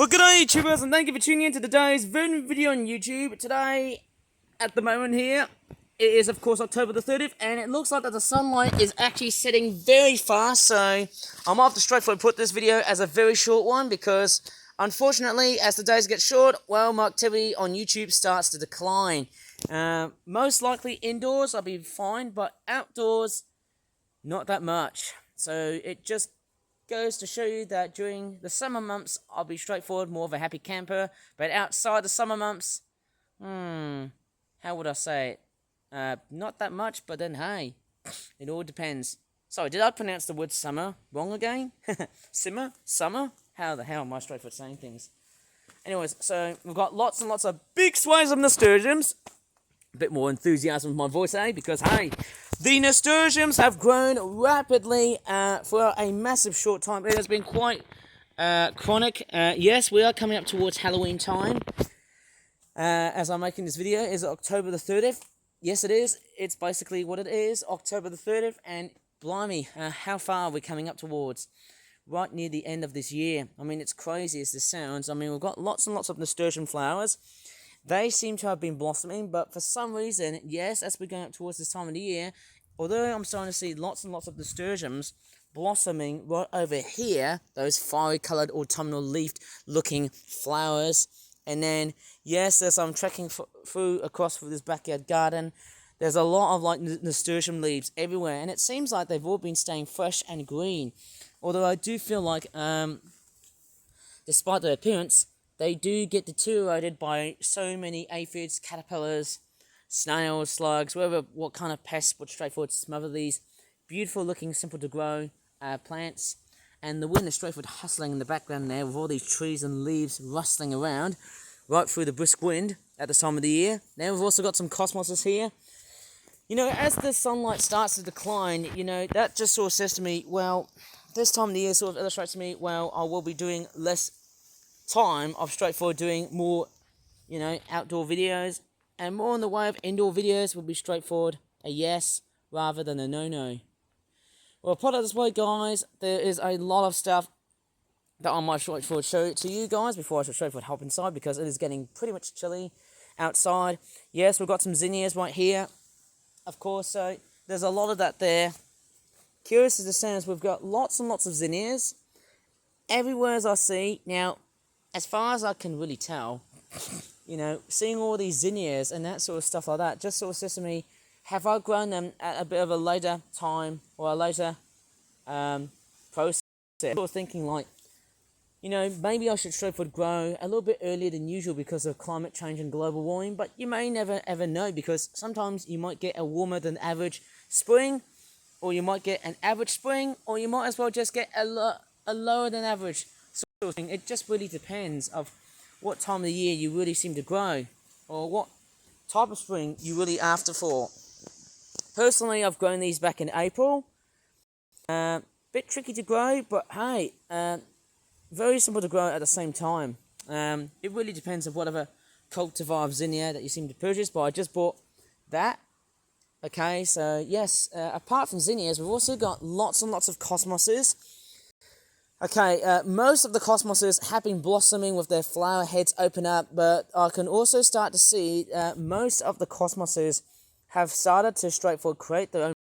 Well, good day, YouTubers, and thank you for tuning in to today's video on YouTube. Today, at the moment here, it is, of course, October the 30th, and it looks like that the sunlight is actually setting very fast, so I'm off to straightforward put this video as a very short one, because, unfortunately, as the days get short, well, my activity on YouTube starts to decline. Most likely indoors, I'll be fine, but outdoors, not that much. So, it just goes to show you that during the summer months, I'll be straightforward, more of a happy camper. But outside the summer months, how would I say it? Not that much, but then hey, it all depends. Sorry, did I pronounce the word summer wrong again? Simmer? Summer? How the hell am I straightforward saying things? Anyways, so we've got lots and lots of big sways of nasturtiums. A bit more enthusiasm with my voice, eh? Because hey, the nasturtiums have grown rapidly for a massive short time. It has been quite chronic. Yes, we are coming up towards Halloween time. As I'm making this video, is October the 30th. Yes, it is. It's basically what it is, October the 30th. And blimey, how far are we coming up towards? Right near the end of this year. I mean, it's crazy as this sounds. I mean, we've got lots and lots of nasturtium flowers. They seem to have been blossoming, but for some reason, yes, as we're going up towards this time of the year, although I'm starting to see lots and lots of nasturtiums blossoming right over here, those fiery coloured autumnal leaf looking flowers, and then, yes, as I'm trekking through this backyard garden, there's a lot of like nasturtium leaves everywhere, and it seems like they've all been staying fresh and green, although I do feel like, despite their appearance, they do get deteriorated by so many aphids, caterpillars, snails, slugs, what kind of pests would straightforward smother these beautiful looking, simple to grow plants. And the wind is straightforward hustling in the background there with all these trees and leaves rustling around right through the brisk wind at this time of the year. Now we've also got some cosmoses here. You know, as the sunlight starts to decline, you know, that just sort of says to me, well, this time of the year sort of illustrates to me, well, I will be doing less time of straightforward doing more, you know, outdoor videos, and more in the way of indoor videos will be straightforward a yes rather than a no. Well, put it this way, guys, there is a lot of stuff that I might straightforward show to you guys before I straightforward hop inside, because it is getting pretty much chilly outside. Yes, we've got some zinnias right here, of course, so there's a lot of that there. Curious as it sounds, we've got lots and lots of zinnias everywhere as I see. Now, as far as I can really tell, you know, seeing all these zinnias and that sort of stuff like that just sort of says to me, have I grown them at a bit of a later time or a later process? Sort of thinking like, you know, maybe I should straightforward grow a little bit earlier than usual because of climate change and global warming, but you may never ever know, because sometimes you might get a warmer than average spring, or you might get an average spring, or you might as well just get a lower than average sort of thing. It just really depends of what time of the year you really seem to grow, or what type of spring you really after for. Personally, I've grown these back in April. Bit tricky to grow, but hey, very simple to grow at the same time. It really depends on whatever cultivar of zinnia that you seem to purchase, but I just bought that. Okay, so yes, apart from zinnias, we've also got lots and lots of cosmoses. Okay, most of the cosmoses have been blossoming with their flower heads open up, but I can also start to see most of the cosmoses have started to straightforward create their own,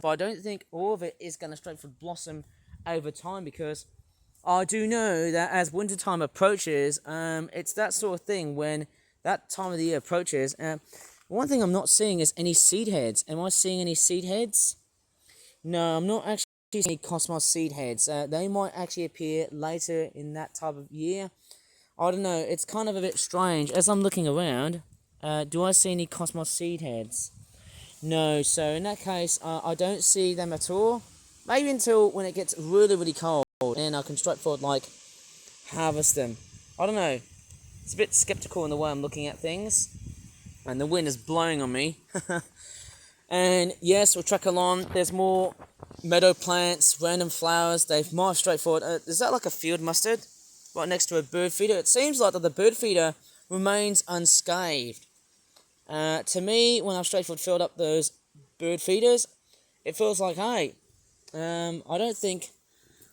but I don't think all of it is going to straightforward blossom over time, because I do know that as wintertime approaches, it's that sort of thing when that time of the year approaches. One thing I'm not seeing is any seed heads. Am I seeing any seed heads? No, I'm not actually any cosmos seed heads. They might actually appear later in that type of year. I don't know, it's kind of a bit strange. As I'm looking around, do I see any cosmos seed heads? No, so in that case, I don't see them at all. Maybe until when it gets really, really cold, and I can straightforward, like, harvest them. I don't know. It's a bit skeptical in the way I'm looking at things. And the wind is blowing on me. And yes, we'll track along. There's more meadow plants, random flowers. They've marched straightforward. Is that like a field mustard? Right next to a bird feeder? It seems like that the bird feeder remains unscathed. To me, when I've straightforward filled up those bird feeders, it feels like, hey, I don't think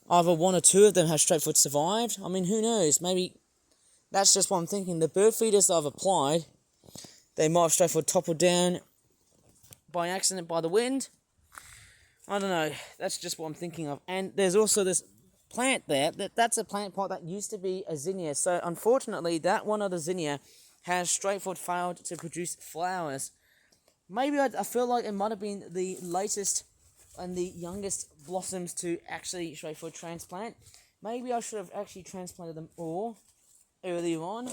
either one or two of them have straightforward survived. I mean, who knows? Maybe That's just what I'm thinking. The bird feeders that I've applied, they might have straightforward toppled down by accident by the wind. I don't know. That's just what I'm thinking of. And there's also this plant there. That's a plant pot that used to be a zinnia. So unfortunately, that one other zinnia has straightforward failed to produce flowers. Maybe I feel like it might have been the latest and the youngest blossoms to actually straightforward transplant. Maybe I should have actually transplanted them all earlier on.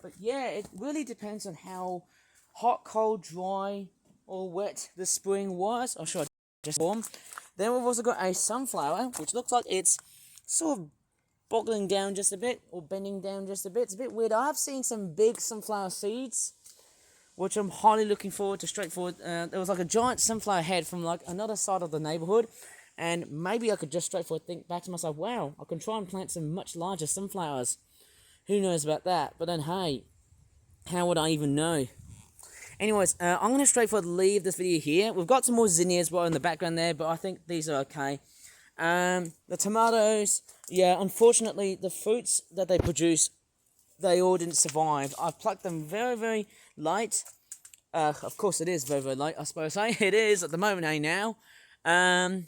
But yeah, it really depends on how hot, cold, dry, or wet the spring was. Or should I just warm? Then we've also got a sunflower, which looks like it's sort of boggling down just a bit, or bending down just a bit. It's a bit weird. I have seen some big sunflower seeds, which I'm highly looking forward to. Straightforward. There was like a giant sunflower head from like another side of the neighborhood, and maybe I could just straightforward think back to myself, wow, I can try and plant some much larger sunflowers. Who knows about that? But then, hey, how would I even know? Anyways, I'm going to straightforward leave this video here. We've got some more zinnias right in the background there, but I think these are okay. The tomatoes, yeah, unfortunately, the fruits that they produce, they all didn't survive. I've plucked them very, very late. Of course, it is very, very late, I suppose. It is at the moment, now.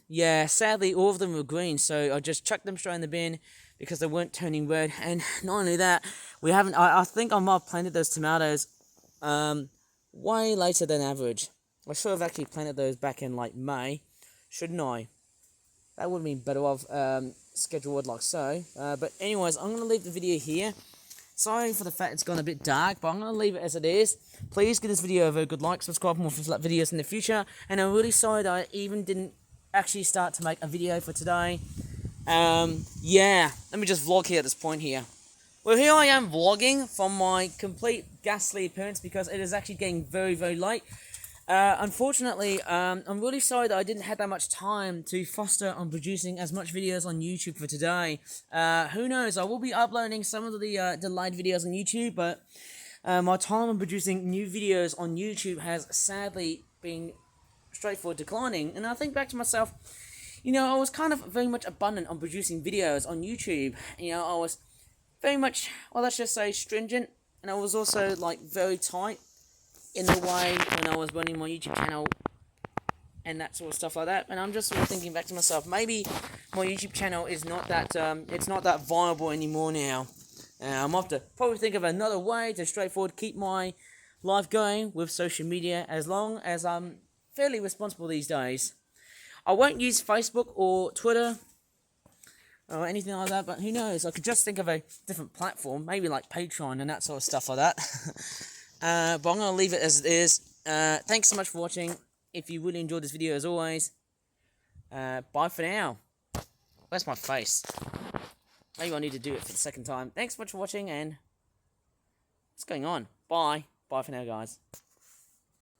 Yeah, sadly, all of them were green, so I just chucked them straight in the bin because they weren't turning red. And not only that, we haven't. I think I might have planted those tomatoes way later than average. I should have actually planted those back in like May, shouldn't I? That would have been better off scheduled like so. But anyways, I'm going to leave the video here. Sorry for the fact it's gone a bit dark, but I'm going to leave it as it is. Please give this video a very good like, subscribe for more flat videos in the future. And I'm really sorry that I even didn't actually start to make a video for today. Yeah, let me just vlog here at this point here. Well, here I am vlogging from my complete ghastly appearance because it is actually getting very, very late. Unfortunately, I'm really sorry that I didn't have that much time to foster on producing as much videos on YouTube for today. Who knows, I will be uploading some of the delayed videos on YouTube, but my time on producing new videos on YouTube has sadly been straightforward declining. And I think back to myself, I was kind of very much abundant on producing videos on YouTube. I was very much, well, let's just say stringent, and I was also like very tight in the way when I was running my YouTube channel and that sort of stuff like that. And I'm just sort of thinking back to myself, maybe my YouTube channel is not that it's not that viable anymore now. I'm off to probably think of another way to straightforward keep my life going with social media, as long as I'm fairly responsible these days. I won't use Facebook or Twitter or anything like that, but who knows? I could just think of a different platform, maybe like Patreon and that sort of stuff like that. But I'm going to leave it as it is. Thanks so much for watching. If you really enjoyed this video, as always, bye for now. Where's my face? Maybe I need to do it for the second time. Thanks so much for watching, and what's going on? Bye. Bye for now, guys.